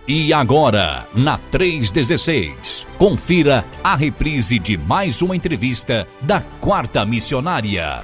E agora, na 316, confira a reprise de mais uma entrevista da Quarta Missionária.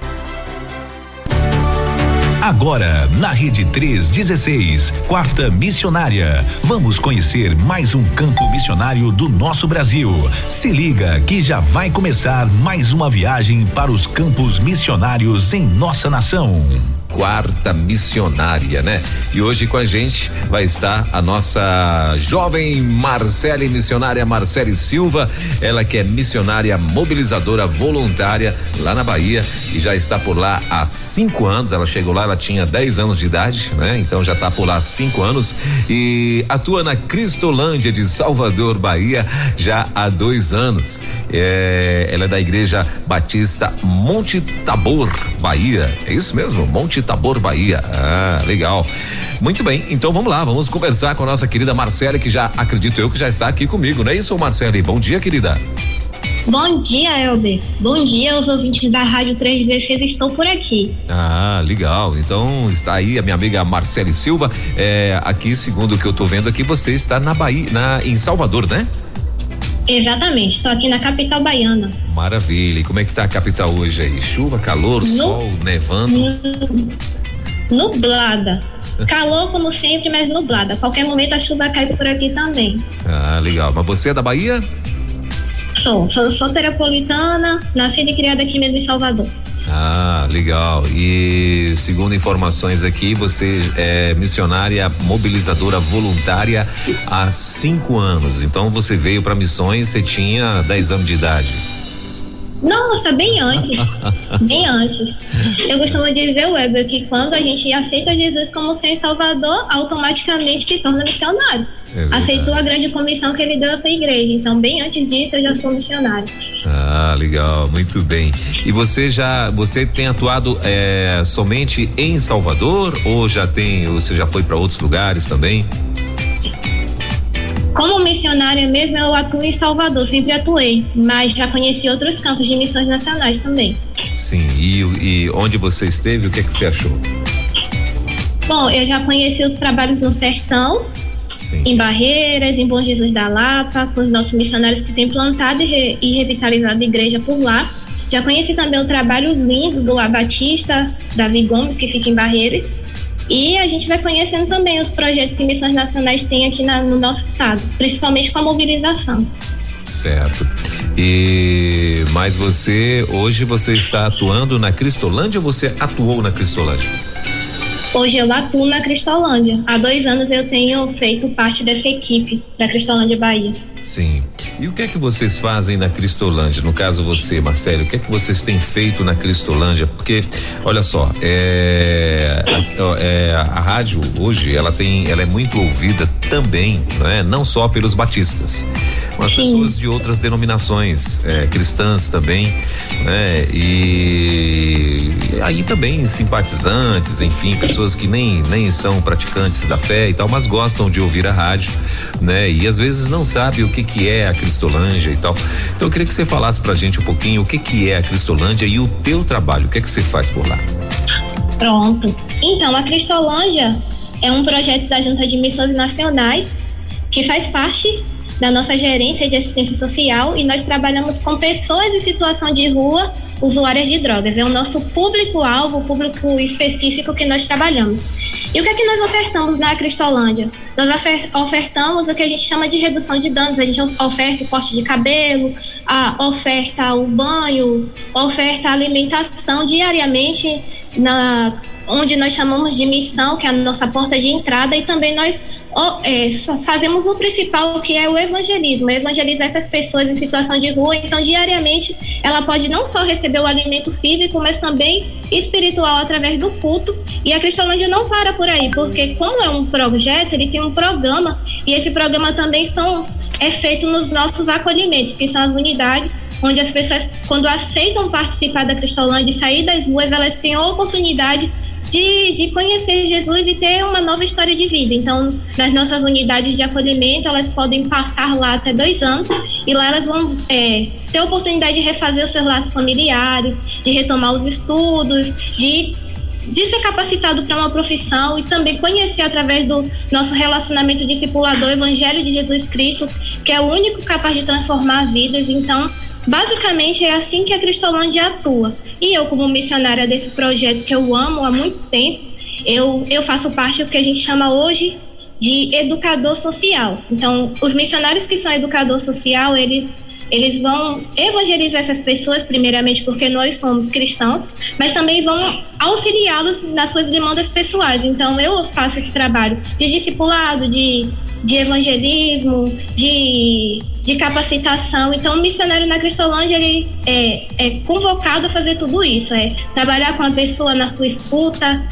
Agora, na Rede 316, Quarta Missionária, vamos conhecer mais um campo missionário do nosso Brasil. Se liga que já vai começar mais uma viagem para os campos missionários em nossa nação. Quarta Missionária, né? E hoje com a gente vai estar a nossa jovem Marcele missionária Marcele Silva, ela que é missionária mobilizadora voluntária lá na Bahia e já está por lá há 5 anos. Ela chegou lá, ela tinha 10 anos de idade, né? Então já está por lá há 5 anos e atua na Cristolândia de Salvador, Bahia, já há 2 anos. Ela é da Igreja Batista Monte Tabor, Bahia. É isso mesmo? Monte Tabor, Bahia. Ah, legal. Muito bem, então vamos lá, vamos conversar com a nossa querida Marcele, que já, acredito eu, que já está aqui comigo, não é isso, Marcele? Bom dia, querida. Bom dia, Elber. Bom dia aos ouvintes da Rádio 316, estou por aqui. Ah, legal. Então está aí a minha amiga Marcele Silva. Aqui, segundo o que eu tô vendo aqui, você está na Bahia, em Salvador, né? Exatamente, estou aqui na capital baiana. Maravilha. E como é que tá a capital hoje aí? Chuva, calor, sol, nevando? Nublada. Calor como sempre, mas nublada. A qualquer momento a chuva cai por aqui também. Ah, legal. Mas você é da Bahia? Sou terapolitana, nascida e criada aqui mesmo em Salvador. Ah, legal. E segundo informações aqui, você é missionária mobilizadora voluntária há 5 anos. Então você veio para missões, você tinha 10 anos de idade. Nossa, bem antes. Bem antes. Eu costumo dizer, Weber, que quando a gente aceita Jesus como Senhor e Salvador, automaticamente se torna missionário. Aceitou a grande comissão que ele deu à sua igreja. Então, bem antes disso, eu já sou missionário. Ah, legal, muito bem. E você tem atuado somente em Salvador ou você já foi para outros lugares também? Como missionária mesmo, eu atuo em Salvador, sempre atuei, mas já conheci outros campos de missões nacionais também. Sim, e onde você esteve, o que é que você achou? Bom, eu já conheci os trabalhos no Sertão, sim, em Barreiras, em Bom Jesus da Lapa, com os nossos missionários que têm plantado e revitalizado a igreja por lá. Já conheci também o trabalho lindo do Batista, Davi Gomes, que fica em Barreiras. E a gente vai conhecendo também os projetos que missões nacionais têm aqui no nosso estado, principalmente com a mobilização. Certo. Mas hoje você está atuando na Cristolândia ou você atuou na Cristolândia? Hoje eu atuo na Cristolândia. Há 2 anos eu tenho feito parte dessa equipe da Cristolândia Bahia. Sim. E o que é que vocês fazem na Cristolândia? No caso você, Marcelo, o que é que vocês têm feito na Cristolândia? Porque, olha só, a rádio hoje, ela é muito ouvida também, né? Não só pelos batistas, mas pessoas de outras denominações cristãs também, né? E aí também simpatizantes, enfim, pessoas que nem são praticantes da fé e tal, mas gostam de ouvir a rádio, né? E às vezes não sabe o que é a Cristolândia e tal. Então eu queria que você falasse pra gente um pouquinho o que é a Cristolândia e o teu trabalho, o que é que você faz por lá? Pronto. Então, a Cristolândia é um projeto da Junta de Missões Nacionais que faz parte da nossa gerência de assistência social e nós trabalhamos com pessoas em situação de rua, usuárias de drogas. É o nosso público-alvo, o público específico que nós trabalhamos. E o que é que nós ofertamos na Cristolândia? Nós ofertamos o que a gente chama de redução de danos. A gente oferta o corte de cabelo, oferta o banho, oferta a alimentação diariamente onde nós chamamos de missão, que é a nossa porta de entrada, e também nós fazemos o principal, que é o evangelismo. Evangelizar essas pessoas em situação de rua. Então, diariamente, ela pode não só receber o alimento físico, mas também espiritual através do culto. E a Cristolândia não para por aí, porque como é um projeto, ele tem um programa, e esse programa também é feito nos nossos acolhimentos, que são as unidades onde as pessoas, quando aceitam participar da Cristolândia e sair das ruas, elas têm a oportunidade de conhecer Jesus e ter uma nova história de vida. Então, nas nossas unidades de acolhimento, elas podem passar lá até 2 anos e lá elas vão ter a oportunidade de refazer os seus laços familiares, de retomar os estudos, de de ser capacitado para uma profissão e também conhecer através do nosso relacionamento discipulador o Evangelho de Jesus Cristo, que é o único capaz de transformar vidas. Então, basicamente é assim que a Cristolândia atua. E eu, como missionária desse projeto que eu amo há muito tempo, eu faço parte do que a gente chama hoje de educador social. Então, os missionários que são educador social, eles vão evangelizar essas pessoas, primeiramente porque nós somos cristãos, mas também vão auxiliá-los nas suas demandas pessoais. Então, eu faço esse trabalho de discipulado, de evangelismo, de capacitação. Então, o missionário na Cristolândia, ele é convocado a fazer tudo isso, trabalhar com a pessoa na sua escuta,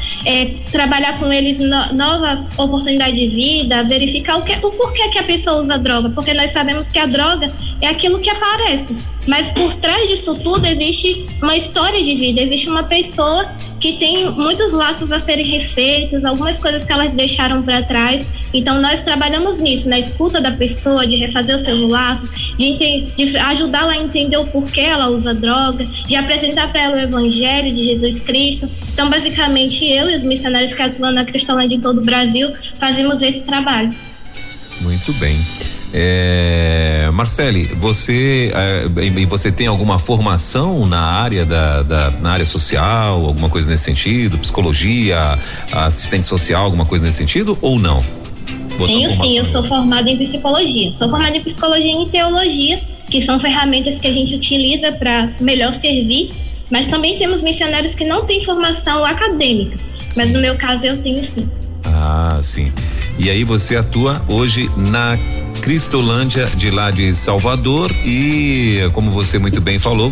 trabalhar com eles nova oportunidade de vida, verificar o porquê que a pessoa usa droga, porque nós sabemos que a droga é aquilo que aparece, mas por trás disso tudo existe uma história de vida, existe uma pessoa que tem muitos laços a serem refeitos, algumas coisas que elas deixaram para trás. Então nós trabalhamos nisso, na escuta da pessoa, de refazer os seus laços, de ajudá-la a entender o porquê ela usa droga, de apresentar para ela o Evangelho de Jesus Cristo. Então basicamente eu e os missionários que atuam na Cristolândia em todo o Brasil fazemos esse trabalho. Muito bem. Marcele, você tem alguma formação na área na área social, alguma coisa nesse sentido, psicologia, assistente social, alguma coisa nesse sentido ou não? Sim, eu sou formada em psicologia. Sou formada em psicologia e em teologia, que são ferramentas que a gente utiliza para melhor servir, mas também temos missionários que não têm formação acadêmica, sim. Mas no meu caso eu tenho sim. Ah, sim. E aí você atua hoje na Cristolândia de lá de Salvador e, como você muito bem falou,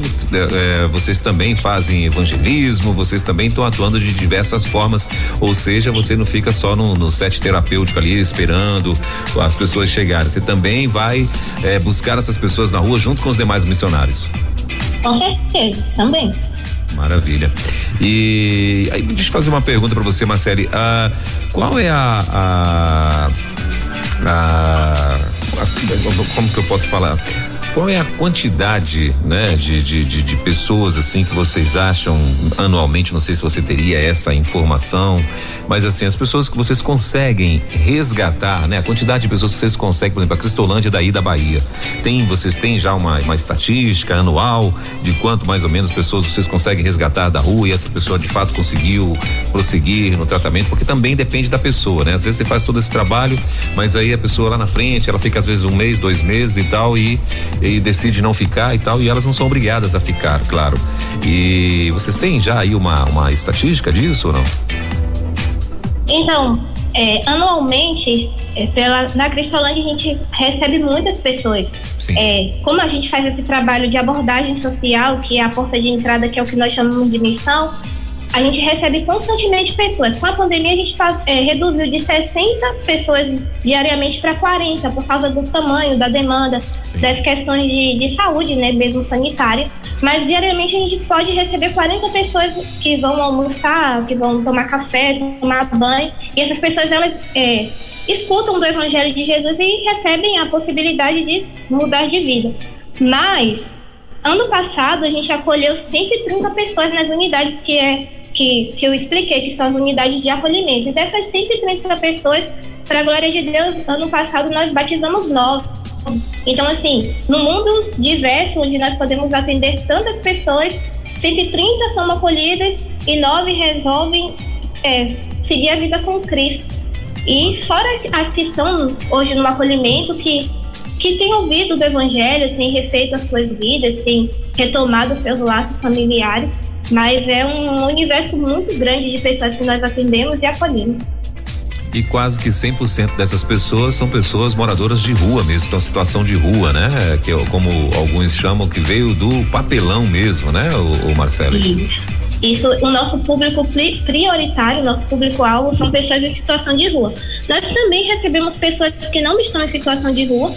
vocês também fazem evangelismo, vocês também estão atuando de diversas formas, ou seja, você não fica só no set terapêutico ali esperando as pessoas chegarem, você também vai buscar essas pessoas na rua junto com os demais missionários. Com certeza, também. Maravilha. E aí, deixa eu fazer uma pergunta para você, Marcele. Qual é como que eu posso falar? Qual é a quantidade, né, de pessoas assim que vocês acham anualmente? Não sei se você teria essa informação, mas assim, as pessoas que vocês conseguem resgatar, né? A quantidade de pessoas que vocês conseguem, por exemplo, a Cristolândia daí da Bahia. Vocês têm já uma estatística anual de quanto mais ou menos pessoas vocês conseguem resgatar da rua e essa pessoa de fato conseguiu prosseguir no tratamento? Porque também depende da pessoa, né? Às vezes você faz todo esse trabalho, mas aí a pessoa lá na frente, ela fica às vezes 1 mês, 2 meses e tal e decide não ficar e tal, e elas não são obrigadas a ficar, claro. E vocês têm já aí uma estatística disso ou não? Então, anualmente, na Cristolândia a gente recebe muitas pessoas. Como a gente faz esse trabalho de abordagem social, que é a porta de entrada, que é o que nós chamamos de missão, a gente recebe constantemente pessoas. Com a pandemia a gente reduziu de 60 pessoas diariamente para 40 por causa do tamanho, da demanda, sim, das questões de saúde, né, mesmo sanitária. Mas diariamente a gente pode receber 40 pessoas que vão almoçar, que vão tomar café, tomar banho. E essas pessoas, elas escutam do Evangelho de Jesus e recebem a possibilidade de mudar de vida. Mas ano passado a gente acolheu 130 pessoas nas unidades que eu expliquei, que são as unidades de acolhimento. E dessas 130 pessoas, para a glória de Deus, ano passado nós batizamos 9. Então, assim, no mundo diverso, onde nós podemos atender tantas pessoas, 130 são acolhidas e 9 resolvem seguir a vida com Cristo. E fora as que estão hoje no acolhimento, que têm ouvido do Evangelho, têm refeito as suas vidas, têm retomado os seus laços familiares, mas é um universo muito grande de pessoas que nós atendemos e acolhemos. E quase que 100% dessas pessoas são pessoas moradoras de rua mesmo, estão em situação de rua, né? Que como alguns chamam, que veio do papelão mesmo, né, o Marcelo? Isso, o nosso público prioritário, nosso público-alvo são pessoas em situação de rua. Nós também recebemos pessoas que não estão em situação de rua,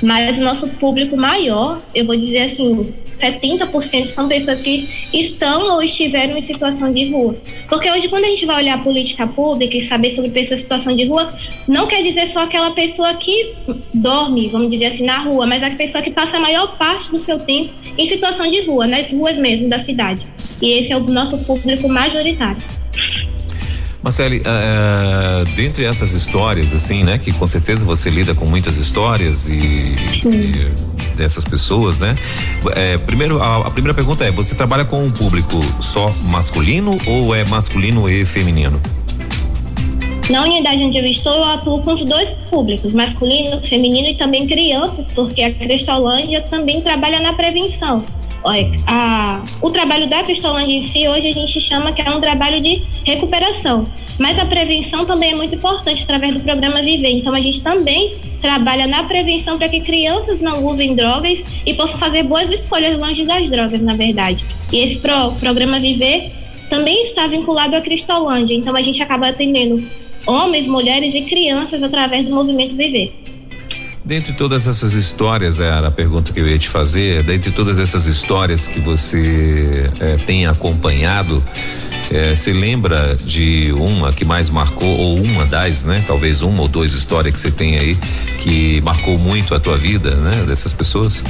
mas o nosso público maior, eu vou dizer assim, 70% são pessoas que estão ou estiveram em situação de rua. Porque hoje, quando a gente vai olhar a política pública e saber sobre pessoas em situação de rua, não quer dizer só aquela pessoa que dorme, vamos dizer assim, na rua, mas a pessoa que passa a maior parte do seu tempo em situação de rua, nas ruas mesmo da cidade. E esse é o nosso público majoritário. Marcele, dentre essas histórias, assim, né, que com certeza você lida com muitas histórias e dessas pessoas, né? Primeiro, a primeira pergunta é: você trabalha com um público só masculino ou é masculino e feminino? Na unidade onde eu estou, eu atuo com os dois públicos, masculino, feminino e também crianças, porque a Cristolândia também trabalha na prevenção. O trabalho da Cristolândia em si, hoje a gente chama que é um trabalho de recuperação, mas a prevenção também é muito importante através do programa Viver. Então a gente também trabalha na prevenção para que crianças não usem drogas e possam fazer boas escolhas longe das drogas, na verdade. E esse programa Viver também está vinculado à Cristolândia, então a gente acaba atendendo homens, mulheres e crianças através do movimento Viver. Dentre todas essas histórias, era a pergunta que eu ia te fazer, dentre todas essas histórias que você tem acompanhado, você lembra de uma que mais marcou, ou uma das, né? Talvez uma ou duas histórias que você tem aí que marcou muito a tua vida, né? Dessas pessoas?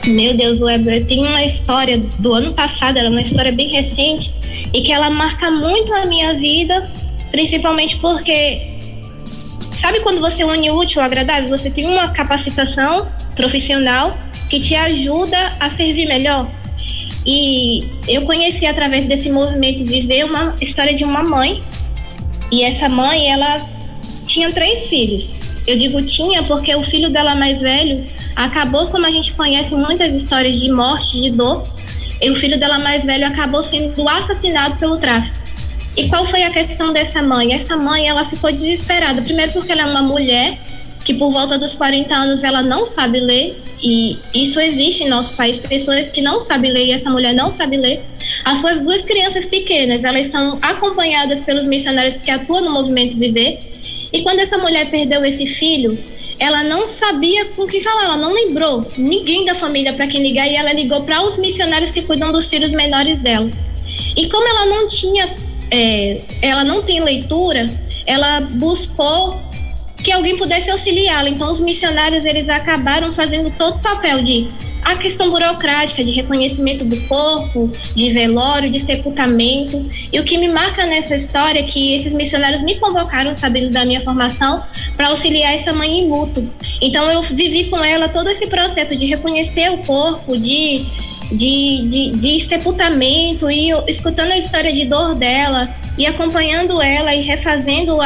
Meu Deus, Weber, tem uma história do ano passado, ela é uma história bem recente e que ela marca muito a minha vida, principalmente porque sabe quando você une o útil ao agradável? Você tem uma capacitação profissional que te ajuda a servir melhor. E eu conheci através desse movimento Viver uma história de uma mãe. E essa mãe, ela tinha 3 filhos. Eu digo tinha porque o filho dela mais velho acabou, como a gente conhece muitas histórias de morte, de dor, e o filho dela mais velho acabou sendo assassinado pelo tráfico. E qual foi a questão dessa mãe? Essa mãe, ela ficou desesperada. Primeiro porque ela é uma mulher que por volta dos 40 anos ela não sabe ler. E isso existe em nosso país, pessoas que não sabem ler e essa mulher não sabe ler. As suas 2 crianças pequenas, elas são acompanhadas pelos missionários que atuam no movimento Viver. E quando essa mulher perdeu esse filho, ela não sabia com quem falar, ela não lembrou ninguém da família para quem ligar e ela ligou para os missionários que cuidam dos filhos menores dela. E como ela não tinha ela não tem leitura, ela buscou que alguém pudesse auxiliá-la. Então os missionários, eles acabaram fazendo todo o papel de a questão burocrática, de reconhecimento do corpo, de velório, de sepultamento. E o que me marca nessa história é que esses missionários me convocaram, sabendo da minha formação, para auxiliar essa mãe em luto. Então eu vivi com ela todo esse processo de reconhecer o corpo, de sepultamento, e escutando a história de dor dela e acompanhando ela e refazendo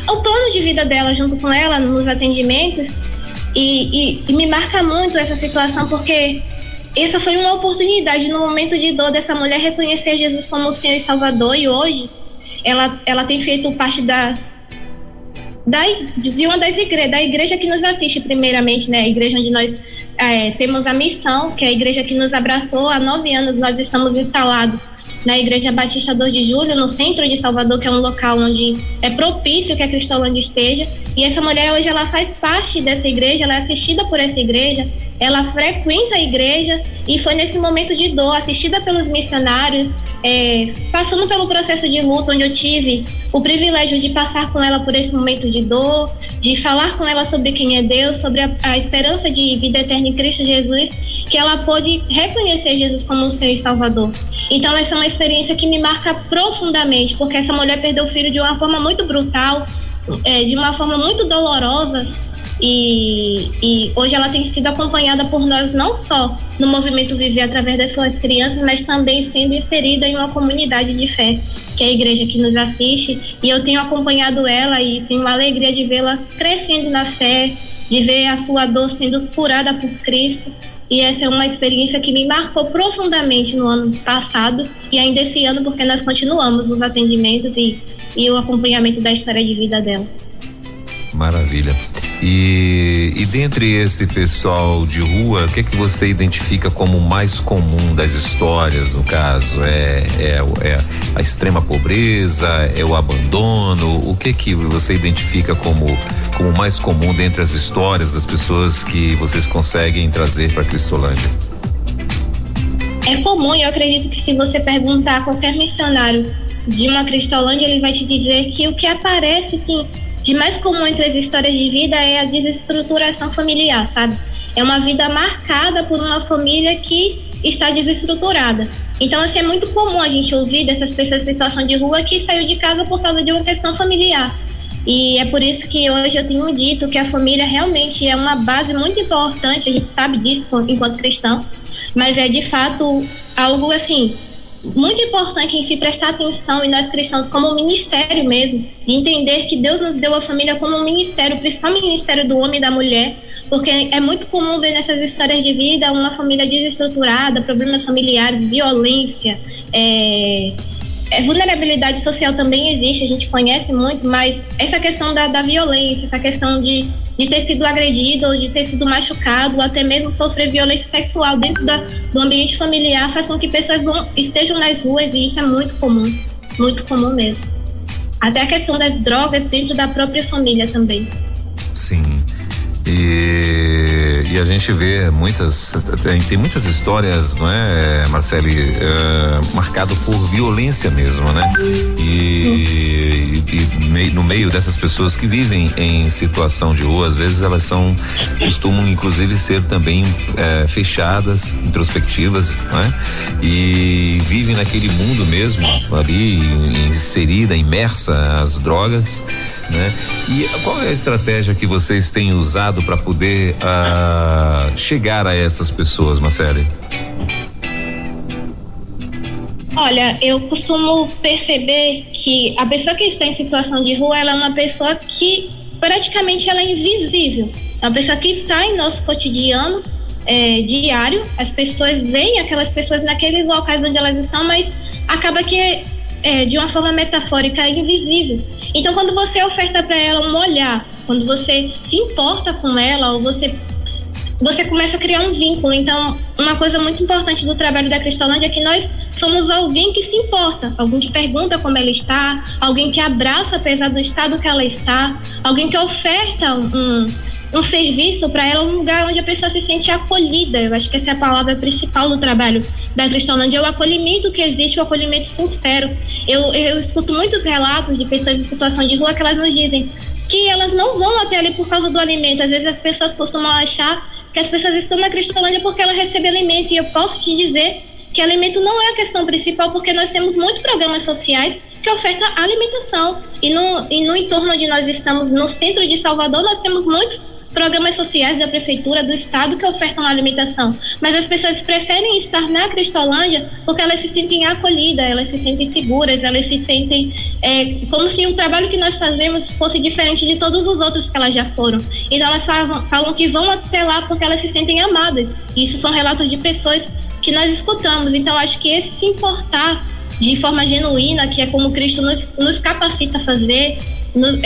o plano de vida dela junto com ela nos atendimentos. E me marca muito essa situação, porque essa foi uma oportunidade no momento de dor dessa mulher reconhecer Jesus como o Senhor e Salvador. E hoje ela tem feito parte de uma das igrejas, da igreja que nos assiste primeiramente, né? A igreja onde nós temos a missão, que é a igreja que nos abraçou há 9 anos. Nós estamos instalados na Igreja Batista 2 de Julho, no centro de Salvador, que é um local onde é propício que a Cristolândia esteja. E essa mulher hoje, ela faz parte dessa igreja, ela é assistida por essa igreja, ela frequenta a igreja e foi nesse momento de dor, assistida pelos missionários, passando pelo processo de luto, onde eu tive o privilégio de passar com ela por esse momento de dor, de falar com ela sobre quem é Deus, sobre a esperança de vida eterna em Cristo Jesus, que ela pôde reconhecer Jesus como o Senhor e Salvador. Então essa é uma experiência que me marca profundamente, porque essa mulher perdeu o filho de uma forma muito brutal, de uma forma muito dolorosa, e hoje ela tem sido acompanhada por nós, não só no movimento Viver através das suas crianças, mas também sendo inserida em uma comunidade de fé, que é a igreja que nos assiste. E eu tenho acompanhado ela e tenho a alegria de vê-la crescendo na fé, de ver a sua dor sendo curada por Cristo. E essa é uma experiência que me marcou profundamente no ano passado e ainda esse ano, porque nós continuamos os atendimentos e o acompanhamento da história de vida dela. Maravilha. E dentre esse pessoal de rua, o que você identifica como o mais comum das histórias, no caso? É a extrema pobreza, é o abandono? O que você identifica como mais comum dentre as histórias das pessoas que vocês conseguem trazer para Cristolândia? É comum, e eu acredito que se você perguntar a qualquer missionário de uma Cristolândia, ele vai te dizer que o que aparece, sim, de mais comum entre as histórias de vida é a desestruturação familiar, sabe? É uma vida marcada por uma família que está desestruturada. Então, assim, é muito comum a gente ouvir dessas pessoas em situação de rua que saiu de casa por causa de uma questão familiar. E é por isso que hoje eu tenho dito que a família realmente é uma base muito importante, a gente sabe disso enquanto cristão, mas é de fato algo assim muito importante em se prestar atenção, e nós cristãos como ministério mesmo, de entender que Deus nos deu a família como um ministério, o principal ministério do homem e da mulher, porque é muito comum ver nessas histórias de vida uma família desestruturada, problemas familiares, violência, vulnerabilidade social também existe, a gente conhece muito, mas essa questão da violência, essa questão de ter sido agredido ou de ter sido machucado, ou até mesmo sofrer violência sexual dentro do ambiente familiar, faz com que pessoas estejam nas ruas, e isso é muito comum mesmo. Até a questão das drogas dentro da própria família também. Sim. E a gente vê tem muitas histórias, não é, Marcele, marcado por violência mesmo, né? E no meio dessas pessoas que vivem em situação de rua, às vezes elas costumam inclusive ser também fechadas, introspectivas, não é? E vivem naquele mundo mesmo, ali inserida, imersa às drogas, né? E qual é a estratégia que vocês têm usado para poder chegar a essas pessoas, Marcele? Olha, eu costumo perceber que a pessoa que está em situação de rua, ela é uma pessoa que praticamente ela é invisível. É uma pessoa que está em nosso cotidiano diário. As pessoas veem aquelas pessoas naqueles locais onde elas estão, mas acaba que de uma forma metafórica, é invisível. Então, quando você oferta para ela um olhar, quando você se importa com ela, ou você começa a criar um vínculo. Então, uma coisa muito importante do trabalho da Cristolândia é que nós somos alguém que se importa, alguém que pergunta como ela está, alguém que abraça apesar do estado que ela está, alguém que oferta um serviço para ela, um lugar onde a pessoa se sente acolhida. Eu acho que essa é a palavra principal do trabalho da Cristolândia, é o acolhimento que existe, o acolhimento sincero. Eu escuto muitos relatos de pessoas em situação de rua que elas nos dizem que elas não vão até ali por causa do alimento. Às vezes as pessoas costumam achar que as pessoas estão na Cristolândia porque elas recebem alimento, e eu posso te dizer que alimento não é a questão principal, porque nós temos muitos programas sociais que ofertam alimentação, e no entorno onde nós estamos, no centro de Salvador, nós temos muitos programas sociais da prefeitura, do estado, que ofertam alimentação, mas as pessoas preferem estar na Cristolândia porque elas se sentem acolhidas, elas se sentem seguras, elas se sentem como se o trabalho que nós fazemos fosse diferente de todos os outros que elas já foram. Então elas falam que vão até lá porque elas se sentem amadas. Isso são relatos de pessoas que nós escutamos. Então acho que esse se importar de forma genuína, que é como Cristo nos capacita a fazer,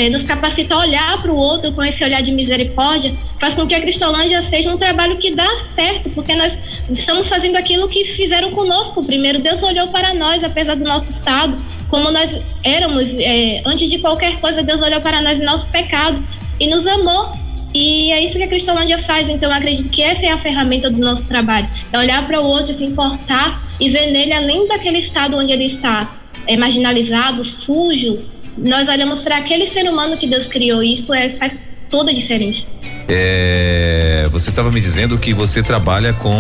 nos capacita a olhar para o outro com esse olhar de misericórdia, faz com que a Cristolândia seja um trabalho que dá certo, porque nós estamos fazendo aquilo que fizeram conosco primeiro. Deus olhou para nós, apesar do nosso estado, como nós éramos, antes de qualquer coisa, Deus olhou para nós em nosso pecado e nos amou. E é isso que a Cristolândia faz. Então eu acredito que essa é a ferramenta do nosso trabalho, é olhar para o outro, se importar e ver nele, além daquele estado onde ele está, marginalizado, sujo, nós olhamos para aquele ser humano que Deus criou, e isso faz toda a diferença. Você estava me dizendo que você trabalha com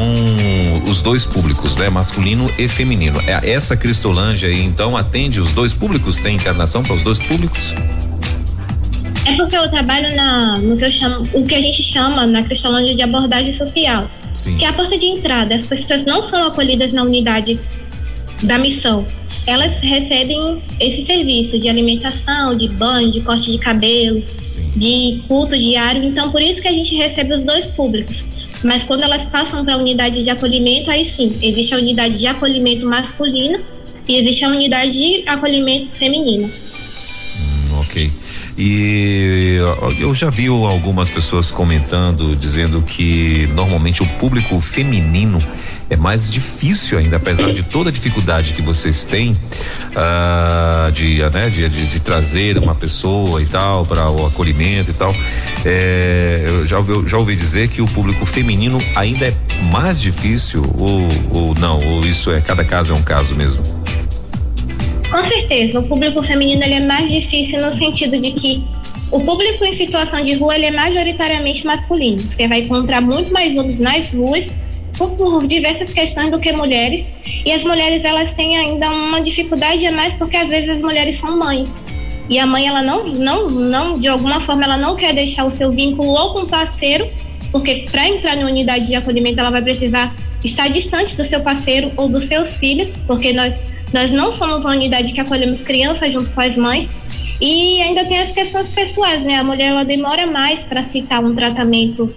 os dois públicos, né? Masculino e feminino. Essa Cristolândia aí, então, atende os dois públicos? Tem encarnação para os dois públicos? É porque eu trabalho no que eu chamo, o que a gente chama na Cristolândia de abordagem social. Sim. Que é a porta de entrada. As pessoas não são acolhidas na unidade da missão. Elas recebem esse serviço de alimentação, de banho, de corte de cabelo, sim, de culto diário. Então, por isso que a gente recebe os dois públicos. Mas quando elas passam para a unidade de acolhimento, aí sim, existe a unidade de acolhimento masculino e existe a unidade de acolhimento feminino. Ok. E eu já vi algumas pessoas comentando, dizendo que normalmente o público feminino é mais difícil ainda, apesar de toda a dificuldade que vocês têm de trazer uma pessoa e tal para o acolhimento e tal. Eu já ouvi dizer que o público feminino ainda é mais difícil, ou não, ou isso cada caso é um caso mesmo? Com certeza, o público feminino ele é mais difícil no sentido de que o público em situação de rua ele é majoritariamente masculino. Você vai encontrar muito mais homens nas ruas por diversas questões do que mulheres, e as mulheres elas têm ainda uma dificuldade a mais porque às vezes as mulheres são mães. E a mãe, ela não, de alguma forma, ela não quer deixar o seu vínculo ou com o parceiro, porque para entrar na unidade de acolhimento ela vai precisar estar distante do seu parceiro ou dos seus filhos, porque nós não somos uma unidade que acolhemos crianças junto com as mães. E ainda tem as questões pessoais, né? A mulher, ela demora mais para aceitar um tratamento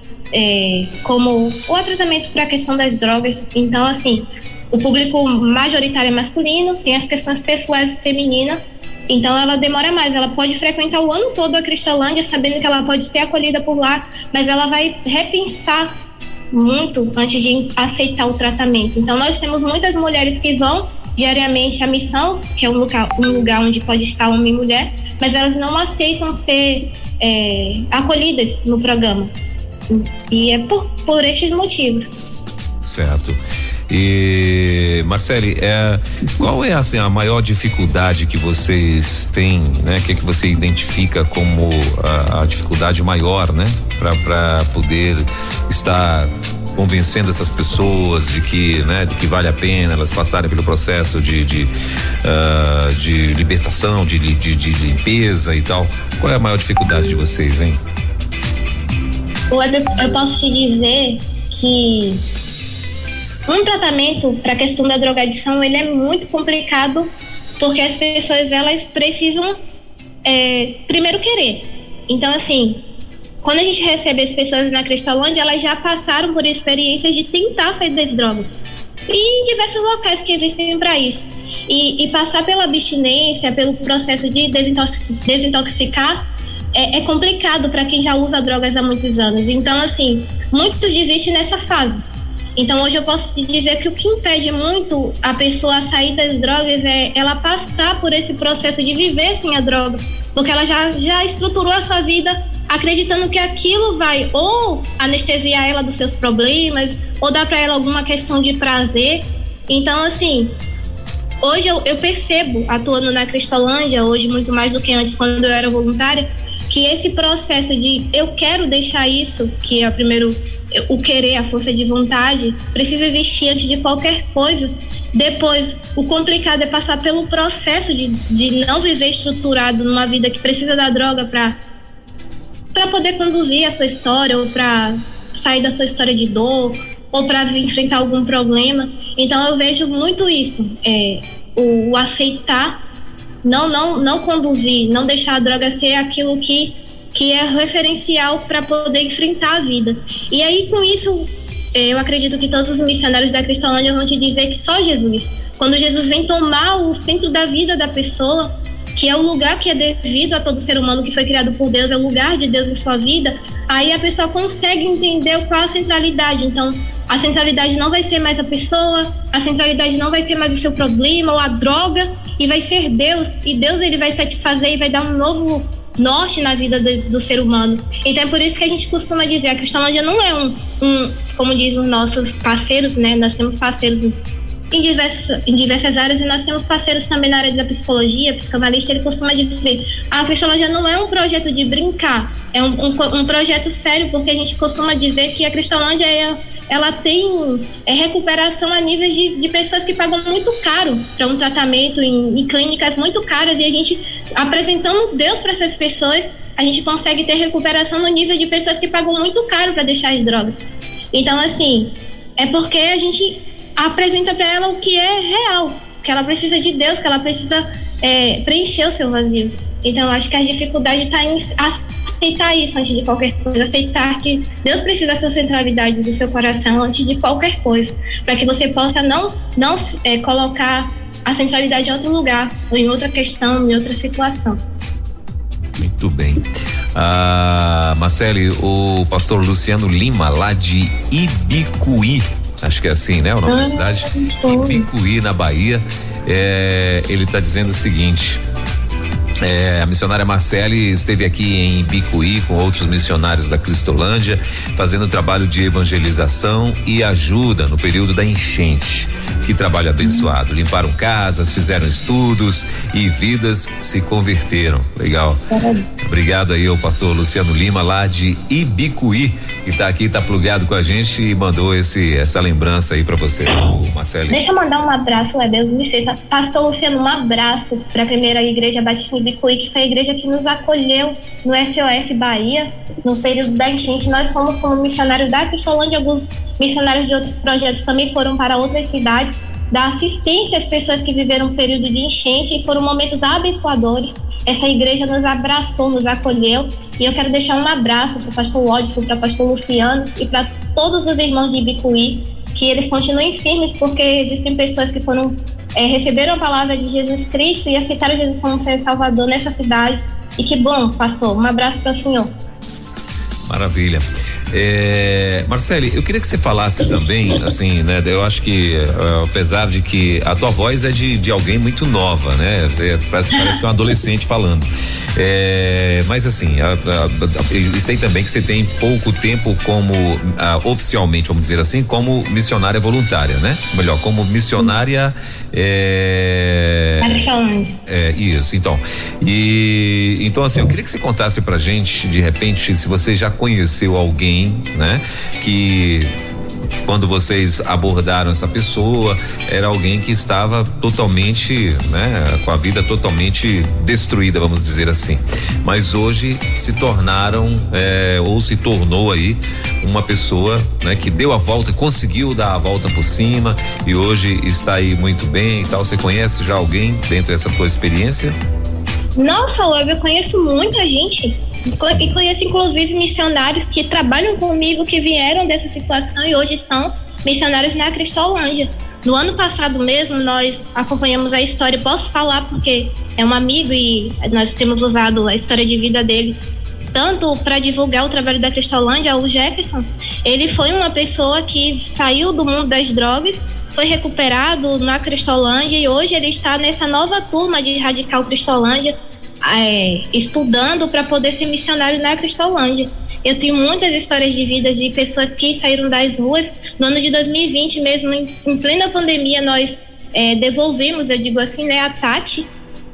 como o tratamento para a questão das drogas. Então, assim, o público majoritário é masculino, tem as questões pessoais femininas. Então ela demora mais, ela pode frequentar o ano todo a Cristolândia sabendo que ela pode ser acolhida por lá, mas ela vai repensar muito antes de aceitar o tratamento. Então nós temos muitas mulheres que vão diariamente à missão, que é um lugar onde pode estar homem e mulher, mas elas não aceitam ser acolhidas no programa. E é por estes motivos. Certo. E Marcele, qual é assim a maior dificuldade que vocês têm, né? Que você identifica como a dificuldade maior, né? Para poder estar convencendo essas pessoas de que vale a pena elas passarem pelo processo de libertação, de limpeza e tal. Qual é a maior dificuldade de vocês, hein? Eu posso te dizer que um tratamento para a questão da drogadição, ele é muito complicado, porque as pessoas, elas precisam primeiro querer. Então, assim, quando a gente recebe as pessoas na Cristolândia, elas já passaram por experiências de tentar sair das drogas. E em diversos locais que existem para isso. E passar pela abstinência, pelo processo de desintoxicar, é complicado para quem já usa drogas há muitos anos. Então, assim, muitos desistem nessa fase. Então, hoje eu posso te dizer que o que impede muito a pessoa a sair das drogas é ela passar por esse processo de viver sem a droga, porque ela já estruturou a sua vida acreditando que aquilo vai ou anestesiar ela dos seus problemas, ou dar para ela alguma questão de prazer. Então, assim, hoje eu percebo, atuando na Cristolândia, hoje muito mais do que antes, quando eu era voluntária, que esse processo de eu quero deixar isso, que é primeiro o querer, a força de vontade, precisa existir antes de qualquer coisa. Depois, o complicado é passar pelo processo de não viver estruturado numa vida que precisa da droga para poder conduzir a sua história, ou para sair da sua história de dor, ou para enfrentar algum problema. Então eu vejo muito isso, o aceitar, não conduzir, não deixar a droga ser aquilo que é referencial para poder enfrentar a vida. E aí, com isso, eu acredito que todos os missionários da Cristolândia vão te dizer que só Jesus, quando Jesus vem tomar o centro da vida da pessoa, que é o lugar que é devido a todo ser humano que foi criado por Deus, é o lugar de Deus em sua vida, aí a pessoa consegue entender qual a centralidade. Então, a centralidade não vai ser mais a pessoa, a centralidade não vai ser mais o seu problema ou a droga, e vai ser Deus, e Deus, ele vai satisfazer e vai dar um novo norte na vida do ser humano. Então é por isso que a gente costuma dizer, a Cristolândia não é como dizem os nossos parceiros, né? Nós temos parceiros em diversas áreas, e nós temos parceiros também na área da psicologia, psicanalista. Ele costuma dizer, a Cristolândia não é um projeto de brincar, é um projeto sério, porque a gente costuma dizer que a Cristolândia ela tem recuperação a níveis de pessoas que pagam muito caro para um tratamento em clínicas muito caras, e a gente, apresentando Deus para essas pessoas, a gente consegue ter recuperação no nível de pessoas que pagam muito caro para deixar as drogas. Então, assim, é porque a gente apresenta para ela o que é real, que ela precisa de Deus, que ela precisa preencher o seu vazio. Então, eu acho que a dificuldade está em aceitar isso antes de qualquer coisa, aceitar que Deus precisa ser a centralidade do seu coração antes de qualquer coisa, para que você possa não colocar a centralidade em outro lugar, ou em outra questão, em outra situação. Muito bem. Marcele, o pastor Luciano Lima, lá de Ibicuí, acho que é assim, né? O nome da cidade? Ibicuí, na Bahia. Ele está dizendo o seguinte: a missionária Marcele esteve aqui em Ibicuí com outros missionários da Cristolândia, fazendo trabalho de evangelização e ajuda no período da enchente. Que trabalho abençoado. Limparam casas, fizeram estudos e vidas se converteram. Legal. Obrigado aí ao pastor Luciano Lima, lá de Ibicuí, que tá aqui, tá plugado com a gente e mandou essa lembrança aí pra você, Marcelo. Deixa eu mandar um abraço, Deus, licença. Pastor Luciano, um abraço pra primeira igreja Batista em Ibicuí, que foi a igreja que nos acolheu no SOS Bahia, no período da enchente. Nós fomos como missionários da Cristolândia, alguns missionários de outros projetos também foram para outras cidades, dar assistência às pessoas que viveram um período de enchente e foram momentos abençoadores. Essa igreja nos abraçou, nos acolheu, e eu quero deixar um abraço para o pastor Odson, para o pastor Luciano e para todos os irmãos de Ibicuí, que eles continuem firmes, porque existem pessoas que receberam a palavra de Jesus Cristo e aceitaram Jesus como seu Salvador nessa cidade. E que bom, pastor, um abraço para o senhor. Maravilha. Marcele, eu queria que você falasse também, assim, né? Eu acho que, apesar de que a tua voz é de alguém muito nova, né? Parece que é um adolescente falando. Mas assim, e sei também que você tem pouco tempo como, oficialmente, vamos dizer assim, como missionária voluntária, né? Melhor, como missionária. Isso, então. Então, assim, eu queria que você contasse pra gente, de repente, se você já conheceu alguém, né? Que quando vocês abordaram essa pessoa, era alguém que estava totalmente, né? Com a vida totalmente destruída, vamos dizer assim. Mas hoje se tornaram, ou se tornou aí uma pessoa, né? Que deu a volta, conseguiu dar a volta por cima e hoje está aí muito bem e tal. Você conhece já alguém dentro dessa tua experiência? Nossa, eu conheço muita gente. E conheço inclusive missionários que trabalham comigo, que vieram dessa situação e hoje são missionários na Cristolândia. No ano passado mesmo, nós acompanhamos a história, posso falar porque é um amigo e nós temos usado a história de vida dele tanto para divulgar o trabalho da Cristolândia. O Jefferson, ele foi uma pessoa que saiu do mundo das drogas, foi recuperado na Cristolândia e hoje ele está nessa nova turma de Radical Cristolândia, estudando para poder ser missionário na Cristolândia. Eu tenho muitas histórias de vida de pessoas que saíram das ruas. No ano de 2020 mesmo, em plena pandemia, nós devolvemos, eu digo assim, né, a Tati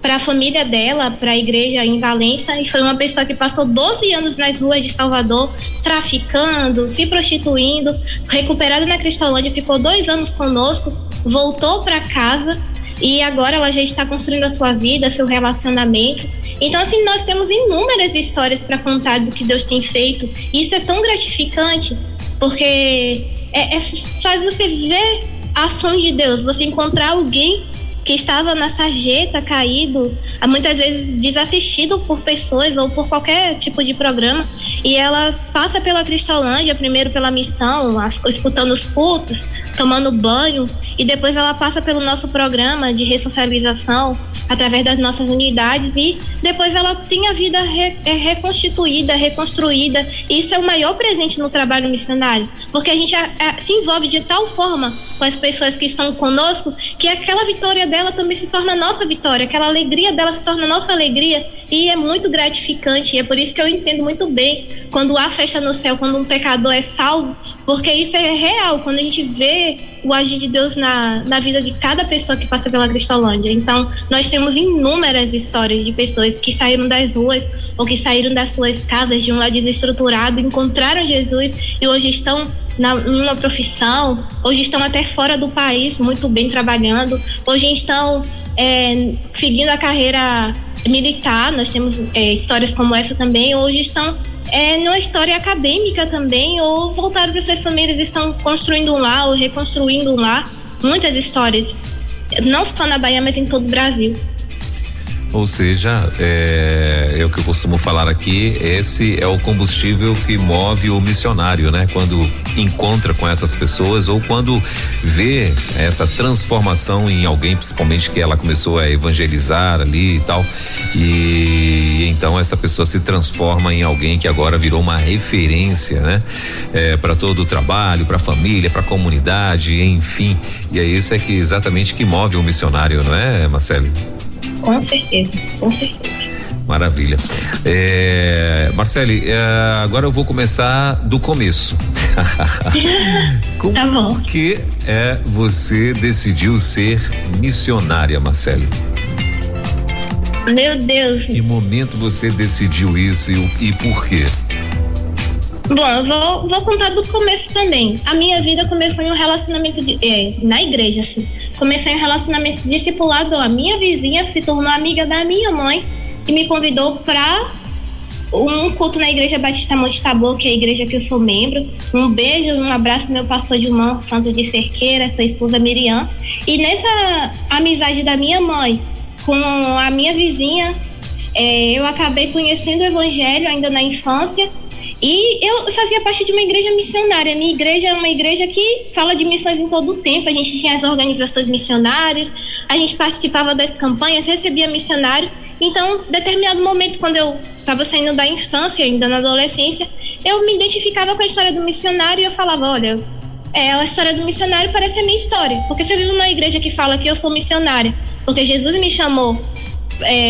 para a família dela, para a igreja em Valença, e foi uma pessoa que passou 12 anos nas ruas de Salvador, traficando, se prostituindo, recuperada na Cristolândia, ficou 2 anos conosco, voltou para casa e agora ela já está construindo a sua vida, seu relacionamento. Então, assim, nós temos inúmeras histórias para contar do que Deus tem feito, e isso é tão gratificante, porque faz você ver a ação de Deus, você encontrar alguém que estava na sarjeta, caído, muitas vezes desassistido por pessoas ou por qualquer tipo de programa, e ela passa pela Cristolândia, primeiro pela missão, escutando os cultos, tomando banho, e depois ela passa pelo nosso programa de ressocialização, através das nossas unidades, e depois ela tem a vida reconstituída, reconstruída, e isso é o maior presente no trabalho missionário, porque a gente se envolve de tal forma com as pessoas que estão conosco, que aquela vitória dela também se torna nossa vitória, aquela alegria dela se torna nossa alegria, e é muito gratificante. E é por isso que eu entendo muito bem quando há festa no céu, quando um pecador é salvo, porque isso é real, quando a gente vê o agir de Deus na vida de cada pessoa que passa pela Cristolândia. Então, nós temos inúmeras histórias de pessoas que saíram das ruas ou que saíram das suas casas de um lar desestruturado, encontraram Jesus e hoje estão numa profissão, hoje estão até fora do país muito bem trabalhando, hoje estão seguindo a carreira militar. Nós temos histórias como essa também, hoje estão numa história acadêmica também, ou voltaram para suas famílias e estão construindo um lar ou reconstruindo um lar. Muitas histórias, não só na Bahia, mas em todo o Brasil. Ou seja, é o que eu costumo falar aqui, esse é o combustível que move o missionário, né? Quando encontra com essas pessoas ou quando vê essa transformação em alguém, principalmente que ela começou a evangelizar ali e tal, e então essa pessoa se transforma em alguém que agora virou uma referência, né? Para todo o trabalho, para a família, para a comunidade, enfim, e é isso que exatamente que move o missionário, não é, Marcele? Com certeza, com certeza. Maravilha. Marcele, agora eu vou começar do começo. Tá bom. Por que você decidiu ser missionária, Marcele? Meu Deus. Que momento você decidiu isso e por quê? Bom, eu vou contar do começo também. A minha vida começou em um relacionamento na igreja, assim. Comecei em um relacionamento discipulado. A minha vizinha se tornou amiga da minha mãe e me convidou para um culto na Igreja Batista Monte Tabor, que é a igreja que eu sou membro. Um beijo, um abraço meu pastor de irmão Santo de Cerqueira, sua esposa Miriam. E nessa amizade da minha mãe com a minha vizinha, eu acabei conhecendo o evangelho ainda na infância. E eu fazia parte de uma igreja missionária. Minha igreja é uma igreja que fala de missões em todo o tempo. A gente tinha as organizações missionárias, a gente participava das campanhas, recebia missionário. Então, em determinado momento, quando eu estava saindo da infância, ainda na adolescência, eu me identificava com a história do missionário e eu falava, olha, a história do missionário parece a minha história. Porque se eu vivo numa igreja que fala que eu sou missionária, porque Jesus me chamou,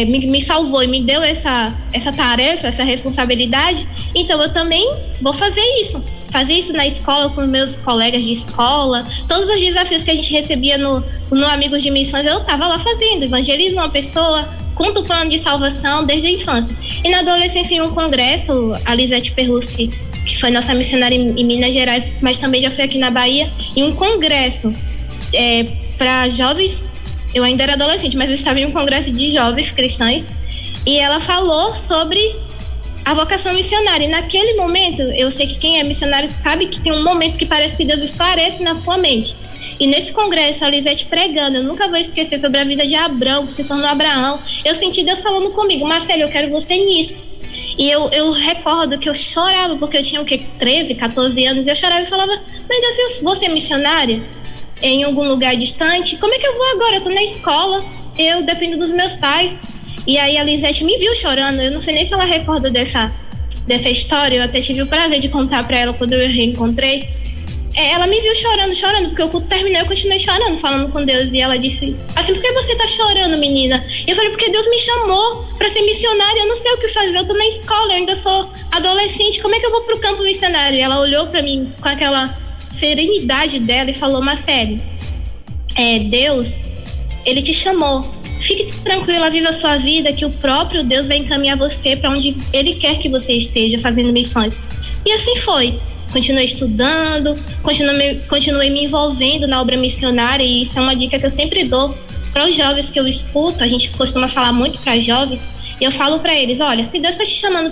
me salvou e me deu essa tarefa, essa responsabilidade, então eu também vou fazer isso na escola com meus colegas de escola. Todos os desafios que a gente recebia no Amigos de Missões, eu estava lá fazendo, evangelismo uma pessoa, conto o plano de salvação desde a infância. E na adolescência, em um congresso, a Lisete Perrussi, que foi nossa missionária em Minas Gerais, mas também já foi aqui na Bahia, em um congresso para jovens. Eu ainda era adolescente, mas eu estava em um congresso de jovens cristãos e ela falou sobre a vocação missionária. E naquele momento, eu sei que quem é missionário sabe que tem um momento que parece que Deus esclarece na sua mente. E nesse congresso, a Lisete pregando, eu nunca vou esquecer sobre a vida de Abrão, que se tornou Abraão. Eu senti Deus falando comigo, Marcelo, eu quero você nisso. E eu recordo que eu chorava, porque eu tinha 13, 14 anos, e eu chorava e falava, meu Deus, eu vou ser missionária em algum lugar distante, como é que eu vou agora? Eu tô na escola, eu dependo dos meus pais. E aí a Lisete me viu chorando, eu não sei nem se ela recorda dessa história, eu até tive o prazer de contar pra ela quando eu reencontrei. Ela me viu chorando, porque o culto terminou, eu continuei chorando, falando com Deus, e ela disse, assim, por que você tá chorando, menina? E eu falei, porque Deus me chamou pra ser missionária, eu não sei o que fazer, eu tô na escola, eu ainda sou adolescente, como é que eu vou pro campo missionário? E ela olhou pra mim com aquela serenidade dela e falou, Marcelo, Deus, ele te chamou, fique tranquila, viva a sua vida, que o próprio Deus vai encaminhar você para onde ele quer que você esteja fazendo missões. E assim foi, continuei estudando, continuei me envolvendo na obra missionária, e isso é uma dica que eu sempre dou para os jovens que eu escuto. A gente costuma falar muito para jovens, e eu falo para eles, olha, se Deus está te chamando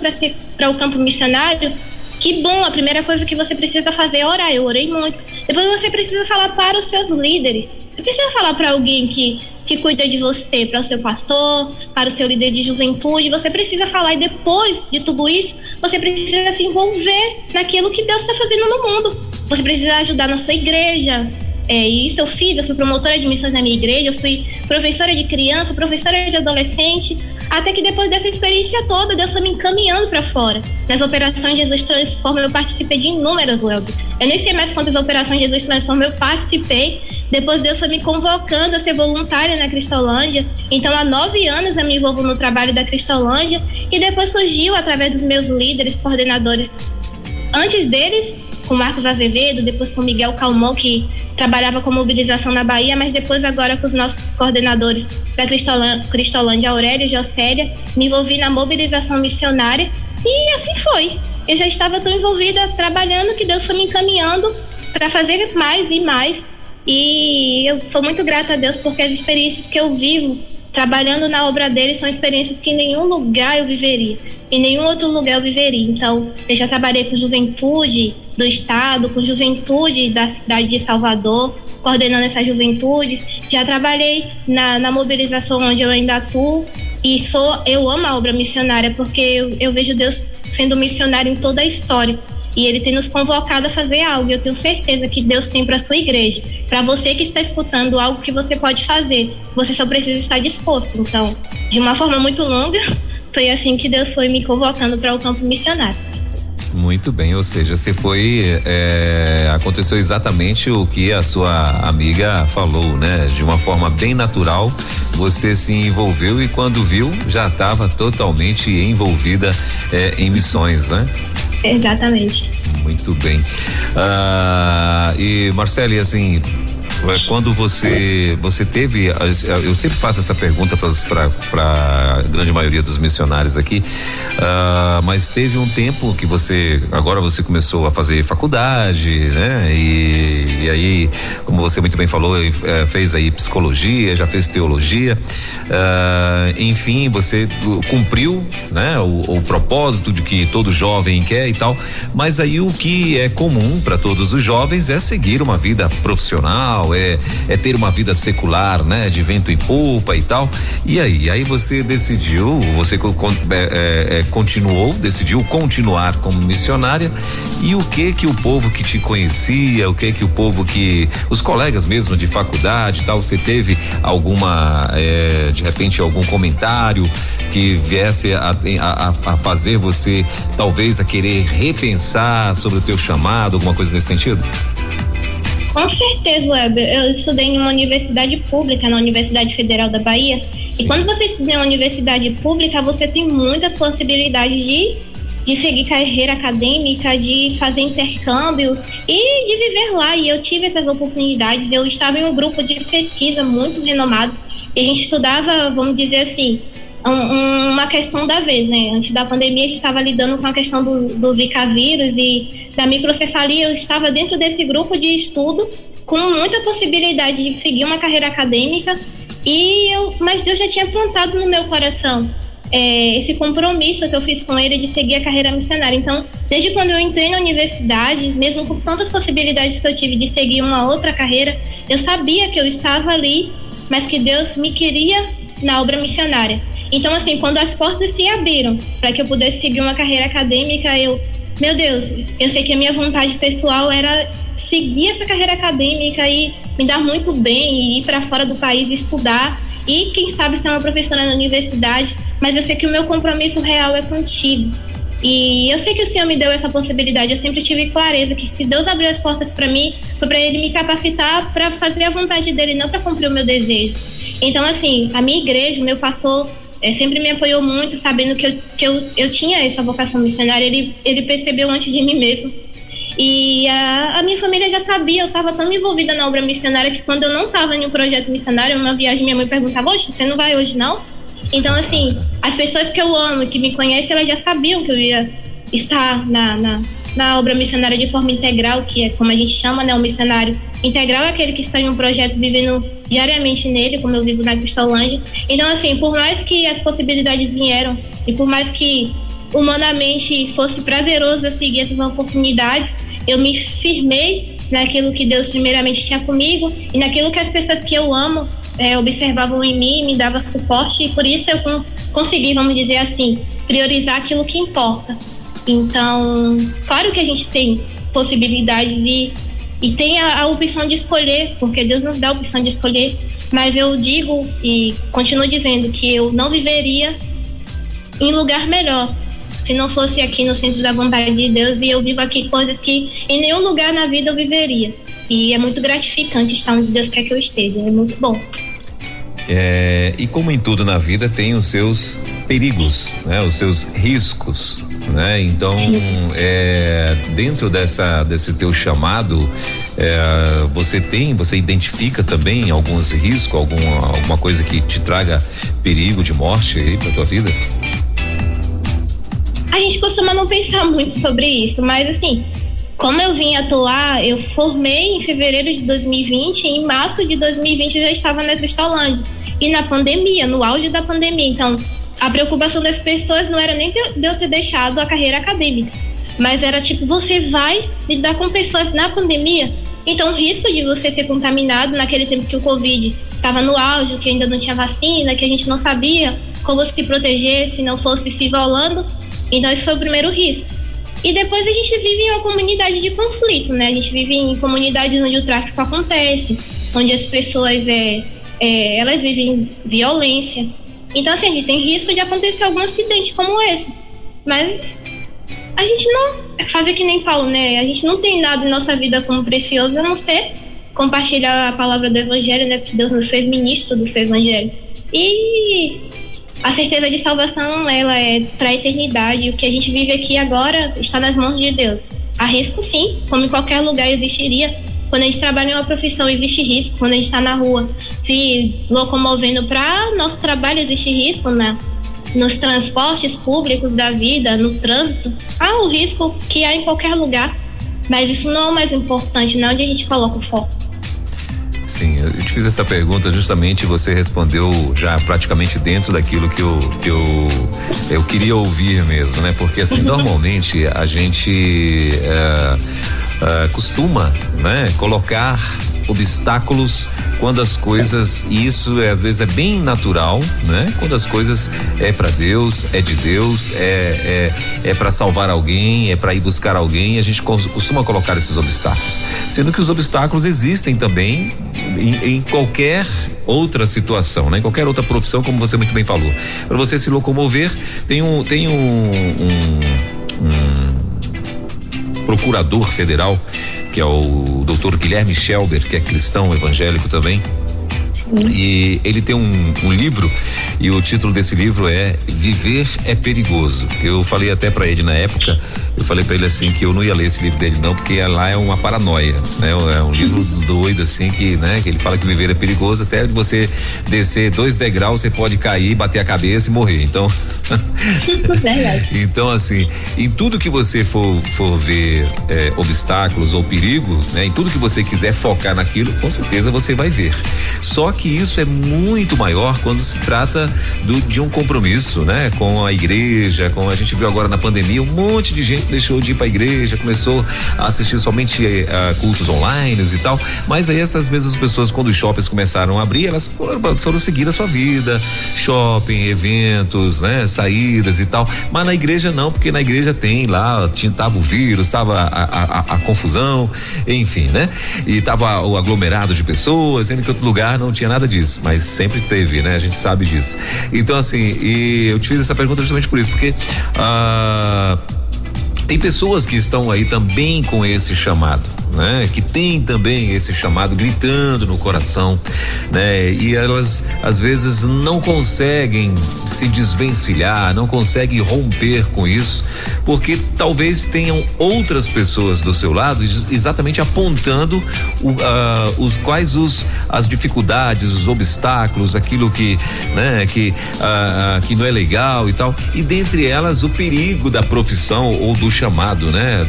para o campo missionário, que bom, a primeira coisa que você precisa fazer é orar. Eu orei muito. Depois você precisa falar para os seus líderes. Você precisa falar para alguém que cuida de você, para o seu pastor, para o seu líder de juventude. Você precisa falar, e depois de tudo isso, você precisa se envolver naquilo que Deus está fazendo no mundo. Você precisa ajudar na sua igreja. E isso eu fiz, eu fui promotora de missões na minha igreja, eu fui professora de criança, professora de adolescente, até que depois dessa experiência toda, Deus foi me encaminhando para fora. Nas operações Jesus Transforma, eu participei de inúmeras, Welby. Eu nem sei mais quantas operações Jesus Transforma eu participei. Depois Deus foi me convocando a ser voluntária na Cristolândia. Então, há 9 anos eu me envolvo no trabalho da Cristolândia, e depois surgiu, através dos meus líderes, coordenadores, antes deles, com Marcos Azevedo, depois com Miguel Calmon, que trabalhava com mobilização na Bahia, mas depois agora com os nossos coordenadores da Cristolândia, Aurélio e Josélia, me envolvi na mobilização missionária, e assim foi. Eu já estava tão envolvida trabalhando que Deus foi me encaminhando para fazer mais e mais, e eu sou muito grata a Deus, porque as experiências que eu vivo trabalhando na obra dele são experiências que em nenhum lugar eu viveria, em nenhum outro lugar eu viveria. Então, eu já trabalhei com juventude do estado, com juventude da cidade de Salvador, coordenando essas juventudes. Já trabalhei na mobilização onde eu ainda atuo, e eu amo a obra missionária, porque eu vejo Deus sendo missionário em toda a história. E ele tem nos convocado a fazer algo. Eu tenho certeza que Deus tem para a sua igreja. Para você que está escutando, algo que você pode fazer. Você só precisa estar disposto. Então, de uma forma muito longa, foi assim que Deus foi me convocando para o campo missionário. Muito bem, ou seja, você foi, aconteceu exatamente o que a sua amiga falou, né? De uma forma bem natural, você se envolveu, e quando viu, já estava totalmente envolvida em missões, né? Exatamente. Muito bem. E Marcele, assim, quando você teve, eu sempre faço essa pergunta para a grande maioria dos missionários aqui, mas teve um tempo que agora você começou a fazer faculdade, né? E aí, como você muito bem falou, fez aí psicologia, já fez teologia, enfim, você cumpriu, né? O propósito de que todo jovem quer e tal, mas aí o que é comum para todos os jovens é seguir uma vida profissional, é ter uma vida secular, né? De vento e popa e tal. E aí você decidiu, decidiu continuar como missionária. E o que o povo que te conhecia, o que o povo os colegas mesmo de faculdade e tal, você teve alguma, de repente algum comentário que viesse a fazer você talvez a querer repensar sobre o teu chamado, alguma coisa nesse sentido? Com certeza, Weber. Eu estudei em uma universidade pública, na Universidade Federal da Bahia. Sim. E quando você estuda em uma universidade pública, você tem muitas possibilidades de seguir carreira acadêmica, de fazer intercâmbio e de viver lá. E eu tive essas oportunidades. Eu estava em um grupo de pesquisa muito renomado. E a gente estudava, vamos dizer assim, uma questão da vez, né? Antes da pandemia, a gente estava lidando com a questão do Zika vírus e da microcefalia. Eu estava dentro desse grupo de estudo com muita possibilidade de seguir uma carreira acadêmica, mas Deus já tinha plantado no meu coração esse compromisso que eu fiz com Ele de seguir a carreira missionária. Então, desde quando eu entrei na universidade, mesmo com tantas possibilidades que eu tive de seguir uma outra carreira, eu sabia que eu estava ali, mas que Deus me queria na obra missionária. Então, assim, quando as portas se abriram para que eu pudesse seguir uma carreira acadêmica, meu Deus, eu sei que a minha vontade pessoal era seguir essa carreira acadêmica e me dar muito bem e ir para fora do país estudar e, quem sabe, ser uma professora na universidade, mas eu sei que o meu compromisso real é contigo. E eu sei que o Senhor me deu essa possibilidade, eu sempre tive clareza que se Deus abriu as portas para mim, foi para Ele me capacitar para fazer a vontade dEle, não para cumprir o meu desejo. Então, assim, a minha igreja, o meu pastor, sempre me apoiou muito, sabendo que eu tinha essa vocação missionária. Ele percebeu antes de mim mesmo. E a minha família já sabia, eu estava tão envolvida na obra missionária que quando eu não estava em um projeto missionário, uma viagem, minha mãe perguntava: "Oxe, você não vai hoje não?" Então, assim, as pessoas que eu amo, que me conhecem, elas já sabiam que eu ia estar na obra missionária de forma integral, que é como a gente chama, né? O missionário integral é aquele que está em um projeto vivendo diariamente nele, como eu vivo na Cristolândia. Então, assim, por mais que as possibilidades vieram e por mais que humanamente fosse prazeroso eu seguir essas oportunidades, eu me firmei naquilo que Deus primeiramente tinha comigo e naquilo que as pessoas que eu amo observavam em mim, me davam suporte, e por isso eu consegui, vamos dizer assim, priorizar aquilo que importa. Então, claro que a gente tem possibilidade e tem a opção de escolher, porque Deus nos dá a opção de escolher, mas eu digo e continuo dizendo que eu não viveria em lugar melhor se não fosse aqui no centro da vontade de Deus, e eu vivo aqui coisas que em nenhum lugar na vida eu viveria. E é muito gratificante estar onde Deus quer que eu esteja, é muito bom. E como em tudo na vida tem os seus perigos, né? Os seus riscos, né? Então, dentro desse teu chamado, você identifica também alguns riscos, alguma coisa que te traga perigo de morte aí pra tua vida? A gente costuma não pensar muito sobre isso, mas assim, como eu vim atuar, eu formei em fevereiro de 2020 e em março de 2020 eu já estava na Cristolândia. E na pandemia, no auge da pandemia. Então, a preocupação das pessoas não era nem de eu ter deixado a carreira acadêmica, mas era tipo, você vai lidar com pessoas na pandemia? Então, o risco de você ser contaminado naquele tempo que o Covid estava no auge, que ainda não tinha vacina, que a gente não sabia como se proteger se não fosse se isolando. Então, esse foi o primeiro risco. E depois a gente vive em uma comunidade de conflito, né? A gente vive em comunidades onde o tráfico acontece, onde as pessoas elas vivem violência. Então, assim, a gente tem risco de acontecer algum acidente como esse. Mas a gente não fazer que nem Paulo, né? A gente não tem nada em nossa vida como precioso, a não ser compartilhar a palavra do Evangelho, né? Porque Deus nos fez ministro do seu Evangelho. E a certeza de salvação, ela é para a eternidade. O que a gente vive aqui agora está nas mãos de Deus. Há risco, sim, como em qualquer lugar existiria, quando a gente trabalha em uma profissão existe risco, quando a gente está na rua se locomovendo para nosso trabalho existe risco, né? Nos transportes públicos da vida, no trânsito, há o risco que há em qualquer lugar, mas isso não é o mais importante, não é onde a gente coloca o foco. Sim, eu te fiz essa pergunta justamente, você respondeu já praticamente dentro daquilo que eu queria ouvir mesmo, né? Porque assim, normalmente a gente costuma, né, colocar obstáculos quando as coisas, e isso às vezes é bem natural, né? Quando as coisas é para Deus, é de Deus, é para salvar alguém, é para ir buscar alguém, a gente costuma colocar esses obstáculos, sendo que os obstáculos existem também em qualquer outra situação, né? Em qualquer outra profissão, como você muito bem falou. Para você se locomover, tem um procurador federal, que é o Dr. Guilherme Shelber, que é cristão evangélico também. E ele tem um livro, e o título desse livro é Viver é Perigoso. Eu falei até para ele na época, eu falei para ele assim que eu não ia ler esse livro dele não, porque lá é uma paranoia, né? É um livro doido assim que, né? Que ele fala que viver é perigoso, até de você descer 2 degraus você pode cair, bater a cabeça e morrer, então então assim, em tudo que você for ver obstáculos ou perigo, né? Em tudo que você quiser focar naquilo, com certeza você vai ver. Só que isso é muito maior quando se trata de um compromisso, né? Com a igreja, com a gente viu agora na pandemia, um monte de gente deixou de ir para a igreja, começou a assistir somente cultos online e tal, mas aí essas mesmas pessoas, quando os shoppings começaram a abrir, elas foram seguir a sua vida, shopping, eventos, né? Saídas e tal, mas na igreja não, porque na igreja tem lá, tava o vírus, tava a confusão, enfim, né? E tava o aglomerado de pessoas, sendo que outro lugar não tinha nada disso, mas sempre teve, né? A gente sabe disso. Então assim, e eu te fiz essa pergunta justamente por isso, porque tem pessoas que estão aí também com esse chamado, né? Que tem também esse chamado gritando no coração, né? E elas às vezes não conseguem se desvencilhar, não conseguem romper com isso, porque talvez tenham outras pessoas do seu lado exatamente apontando as dificuldades, os obstáculos, aquilo que, né? Que não é legal e tal, e dentre elas o perigo da profissão ou do chamado, né?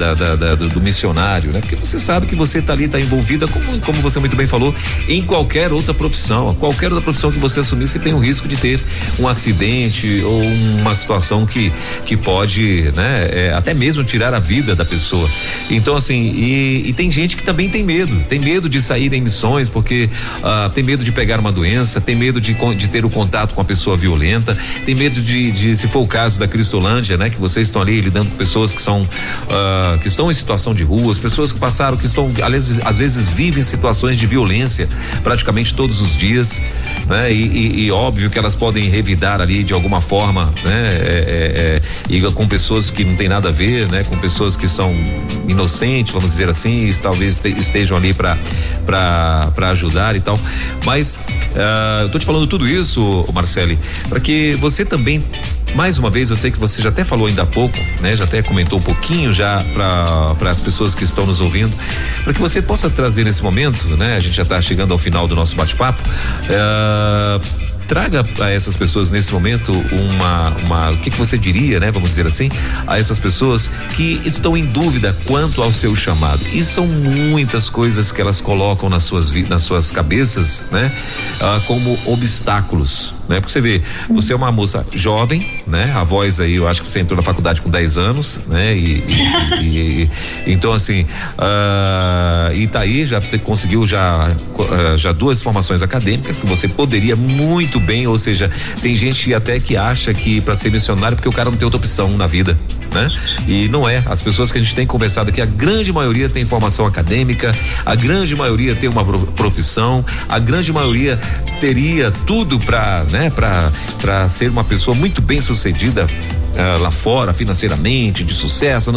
Do missionário, né? Porque você sabe que você tá envolvida, como você muito bem falou, em qualquer outra profissão. Qualquer outra profissão que você assumir, você tem o risco de ter um acidente ou uma situação que pode, né? Até mesmo tirar a vida da pessoa. Então assim, e tem gente que também tem medo de sair em missões, porque tem medo de pegar uma doença, tem medo de ter o contato com a pessoa violenta, tem medo de se for o caso da Cristolândia, né? Que vocês estão ali lidando com pessoas que estão em situação de rua, as pessoas que passaram, que estão, às vezes vivem situações de violência praticamente todos os dias, né? E óbvio que elas podem revidar ali de alguma forma, né? E com pessoas que não tem nada a ver, né? Com pessoas que são inocentes, vamos dizer assim, talvez estejam ali para ajudar e tal, mas eu tô te falando tudo isso, Marcele, para que você também, mais uma vez, eu sei que você já até falou ainda há pouco, né? Já até comentou um pouquinho já para as pessoas que estão nos ouvindo, para que você possa trazer nesse momento, né? A gente já está chegando ao final do nosso bate-papo, traga a essas pessoas nesse momento o que você diria, né? Vamos dizer assim, a essas pessoas que estão em dúvida quanto ao seu chamado, e são muitas coisas que elas colocam nas suas cabeças, né? Como obstáculos, né? Porque você vê, você é uma moça jovem, né? A voz aí, eu acho que você entrou na faculdade com 10 anos, né? Então assim, e tá aí, já conseguiu já 2 formações acadêmicas que você poderia muito bem, ou seja, tem gente até que acha que para ser missionário, porque o cara não tem outra opção na vida, né? E não é. As pessoas que a gente tem conversado aqui, a grande maioria tem formação acadêmica, a grande maioria tem uma profissão, a grande maioria teria tudo para ser uma pessoa muito bem sucedida lá fora, financeiramente, de sucesso,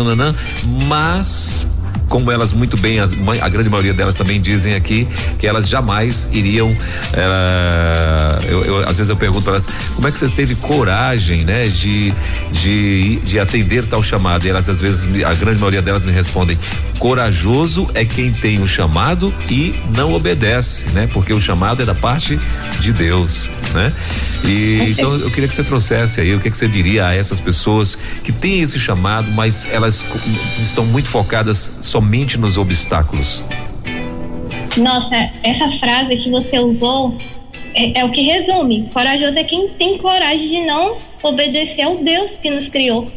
mas como elas muito bem, a grande maioria delas também dizem aqui que elas jamais iriam, às vezes eu pergunto para elas, como é que você teve coragem, né, de atender tal chamado? E elas, às vezes, a grande maioria delas me respondem: corajoso é quem tem o chamado e não obedece, né? Porque o chamado é da parte de Deus, né? E então eu queria que você trouxesse aí o que você diria a essas pessoas que têm esse chamado, mas elas estão muito focadas somente nos obstáculos. Nossa, essa frase que você usou é o que resume. Corajoso é quem tem coragem de não obedecer ao Deus que nos criou.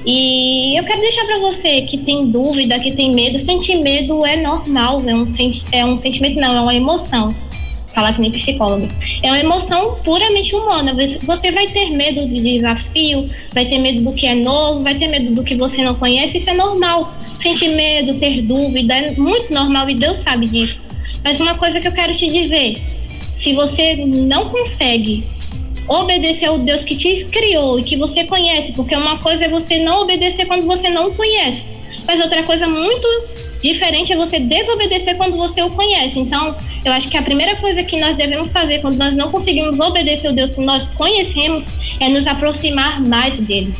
E eu quero deixar para você que tem dúvida, que tem medo. Sentir medo é normal, é um sentimento, não, é uma emoção. Falar que nem psicólogo. É uma emoção puramente humana. Você vai ter medo de desafio, vai ter medo do que é novo, vai ter medo do que você não conhece. Isso é normal. Sentir medo, ter dúvida é muito normal e Deus sabe disso. Mas uma coisa que eu quero te dizer: se você não consegue obedecer ao Deus que te criou e que você conhece, porque uma coisa é você não obedecer quando você não conhece, mas outra coisa muito diferente é você desobedecer quando você o conhece. Então, eu acho que a primeira coisa que nós devemos fazer quando nós não conseguimos obedecer ao Deus que nós conhecemos é nos aproximar mais dele.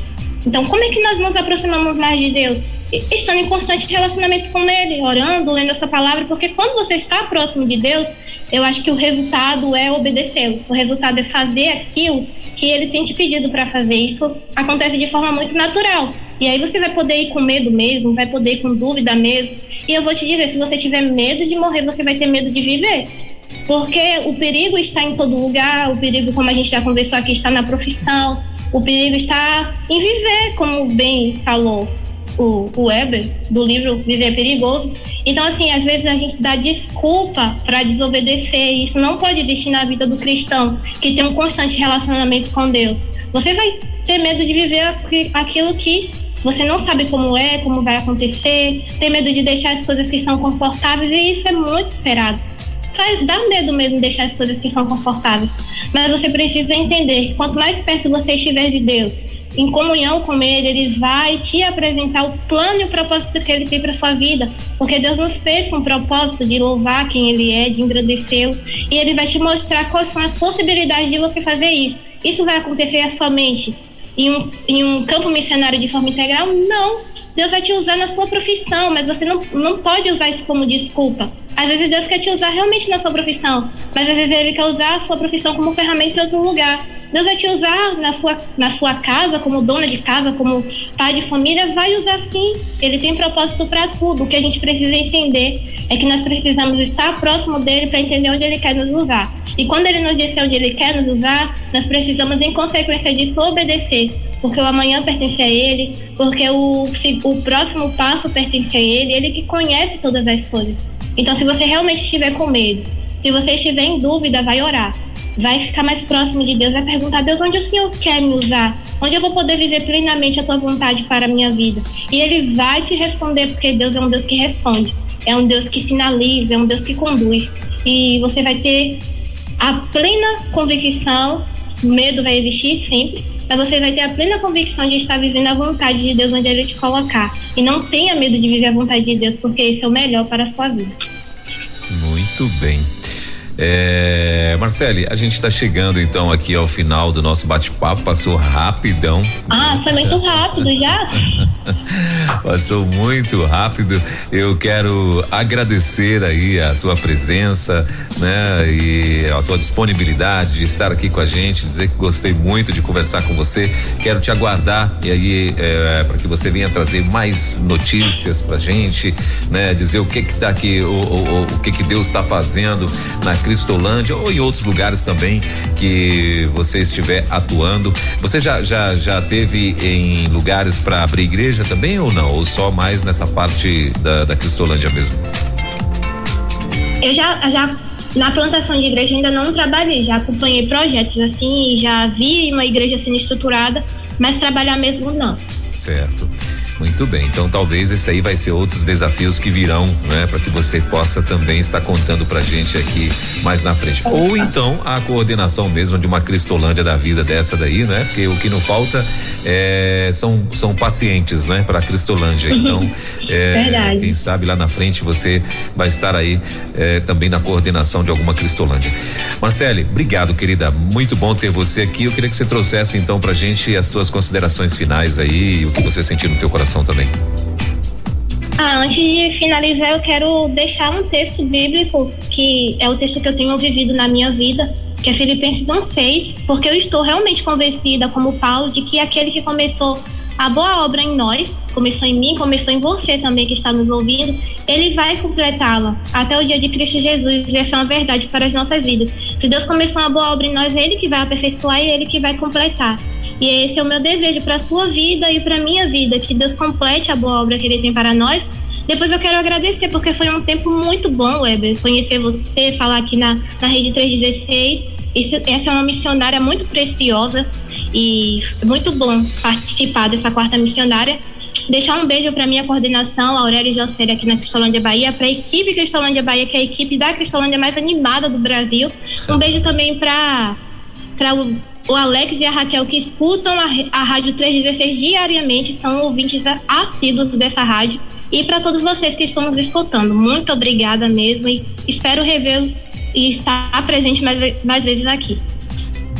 Então, como é que nós nos aproximamos mais de Deus? Estando em constante relacionamento com Ele, orando, lendo essa palavra, porque quando você está próximo de Deus, eu acho que o resultado é obedecê-lo. O resultado é fazer aquilo que Ele tem te pedido para fazer. Isso acontece de forma muito natural. E aí você vai poder ir com medo mesmo, vai poder ir com dúvida mesmo. E eu vou te dizer, se você tiver medo de morrer, você vai ter medo de viver. Porque o perigo está em todo lugar, o perigo, como a gente já conversou aqui, está na profissão. O perigo está em viver, como bem falou o Weber, do livro Viver é Perigoso. Então, assim, às vezes a gente dá desculpa para desobedecer, e isso não pode existir na vida do cristão, que tem um constante relacionamento com Deus. Você vai ter medo de viver aquilo que você não sabe como é, como vai acontecer, ter medo de deixar as coisas que são confortáveis, e isso é muito esperado. Dá medo mesmo deixar as coisas que são confortáveis, mas você precisa entender que quanto mais perto você estiver de Deus, em comunhão com Ele vai te apresentar o plano e o propósito que Ele tem para sua vida, porque Deus nos fez com o propósito de louvar quem Ele é, de engrandecê-lo, e Ele vai te mostrar quais são as possibilidades de você fazer isso. Isso vai acontecer somente em um campo missionário de forma integral? Não. Deus vai te usar na sua profissão, mas você não pode usar isso como desculpa. Às vezes Deus quer te usar realmente na sua profissão, mas às vezes Ele quer usar a sua profissão como ferramenta em outro lugar. Deus vai te usar na sua casa, como dona de casa, como pai de família, vai usar sim. Ele tem propósito para tudo. O que a gente precisa entender é que nós precisamos estar próximo dele para entender onde Ele quer nos usar. E quando Ele nos disser onde Ele quer nos usar, nós precisamos, em consequência disso, obedecer. Porque o amanhã pertence a Ele, porque o próximo passo pertence a Ele, Ele que conhece todas as coisas. Então, se você realmente estiver com medo, se você estiver em dúvida, vai orar. Vai ficar mais próximo de Deus, vai perguntar: Deus, onde o Senhor quer me usar? Onde eu vou poder viver plenamente a tua vontade para a minha vida? E Ele vai te responder, porque Deus é um Deus que responde. É um Deus que finaliza, é um Deus que conduz. E você vai ter a plena convicção, o medo vai existir sempre, mas você vai ter a plena convicção de estar vivendo a vontade de Deus onde Ele te colocar. E não tenha medo de viver a vontade de Deus, porque isso é o melhor para a sua vida. Muito bem. Marcele, a gente está chegando então aqui ao final do nosso bate-papo, passou rapidão. Foi muito rápido já? Passou muito rápido. Eu quero agradecer aí a tua presença, né? E a tua disponibilidade de estar aqui com a gente, dizer que gostei muito de conversar com você. Quero te aguardar e aí para que você venha trazer mais notícias pra gente, né? Dizer o que tá aqui, o que Deus está fazendo na Cristolândia ou em outros lugares também que você estiver atuando. Você já teve em lugares para abrir igreja também ou não? Ou só mais nessa parte da Cristolândia mesmo? Eu já na plantação de igreja ainda não trabalhei, já acompanhei projetos assim, já vi uma igreja sendo estruturada, mas trabalhar mesmo não. Certo. Muito bem, então talvez esse aí vai ser outros desafios que virão, né? Para que você possa também estar contando pra gente aqui mais na frente. Ou então a coordenação mesmo de uma Cristolândia da vida dessa daí, né? Porque o que não falta são pacientes, né? Para a Cristolândia. Então, quem sabe lá na frente você vai estar aí também na coordenação de alguma Cristolândia. Marcele, obrigado, querida. Muito bom ter você aqui. Eu queria que você trouxesse então pra gente as suas considerações finais aí e o que você sentiu no teu coração também. Antes de finalizar, eu quero deixar um texto bíblico, que é o texto que eu tenho vivido na minha vida, que é Filipenses 1:6, porque eu estou realmente convencida, como Paulo, de que aquele que começou a boa obra em nós, começou em mim, começou em você também que está nos ouvindo, ele vai completá-la até o dia de Cristo Jesus, e essa é uma verdade para as nossas vidas. Se Deus começou uma boa obra em nós, é Ele que vai aperfeiçoar e é Ele que vai completar. E esse é o meu desejo para a sua vida e para a minha vida, que Deus complete a boa obra que Ele tem para nós. Depois eu quero agradecer, porque foi um tempo muito bom, Weber, conhecer você, falar aqui na Rede 316. Essa é uma missionária muito preciosa e muito bom participar dessa quarta missionária. Deixar um beijo para minha coordenação, Aurélio José, aqui na Cristolândia Bahia, para a equipe Cristolândia Bahia, que é a equipe da Cristolândia mais animada do Brasil. Um beijo também para o Alex e a Raquel, que escutam a Rádio 316 diariamente, são ouvintes assíduos dessa rádio. E para todos vocês que estão nos escutando, muito obrigada mesmo e espero revê-los e estar presente mais vezes aqui.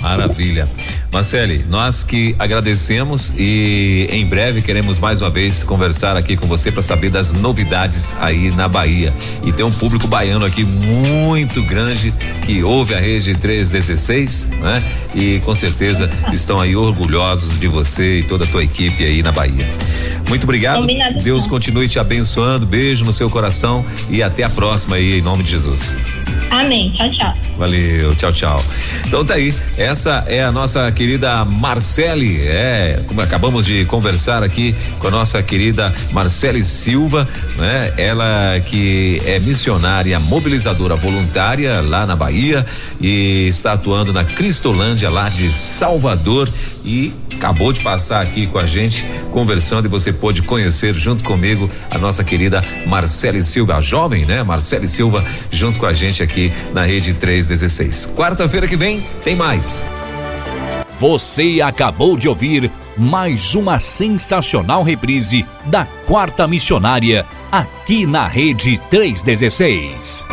Maravilha. Marcele, nós que agradecemos e em breve queremos mais uma vez conversar aqui com você para saber das novidades aí na Bahia. E tem um público baiano aqui muito grande que ouve a Rede 316, né? E com certeza estão aí orgulhosos de você e toda a tua equipe aí na Bahia. Muito obrigado. Combinado. Deus continue te abençoando. Beijo no seu coração e até a próxima aí, em nome de Jesus. Amém. Tchau, tchau. Valeu, tchau, tchau. Então tá aí, essa é a nossa querida Marcele, como acabamos de conversar aqui com a nossa querida Marcele Silva, né? Ela que é missionária mobilizadora voluntária lá na Bahia e está atuando na Cristolândia lá de Salvador e acabou de passar aqui com a gente conversando e você pôde conhecer junto comigo a nossa querida Marcele Silva, a jovem, né? Marcele Silva junto com a gente aqui na Rede 316. Quarta-feira que vem tem mais. Você acabou de ouvir mais uma sensacional reprise da Quarta Missionária aqui na Rede 316.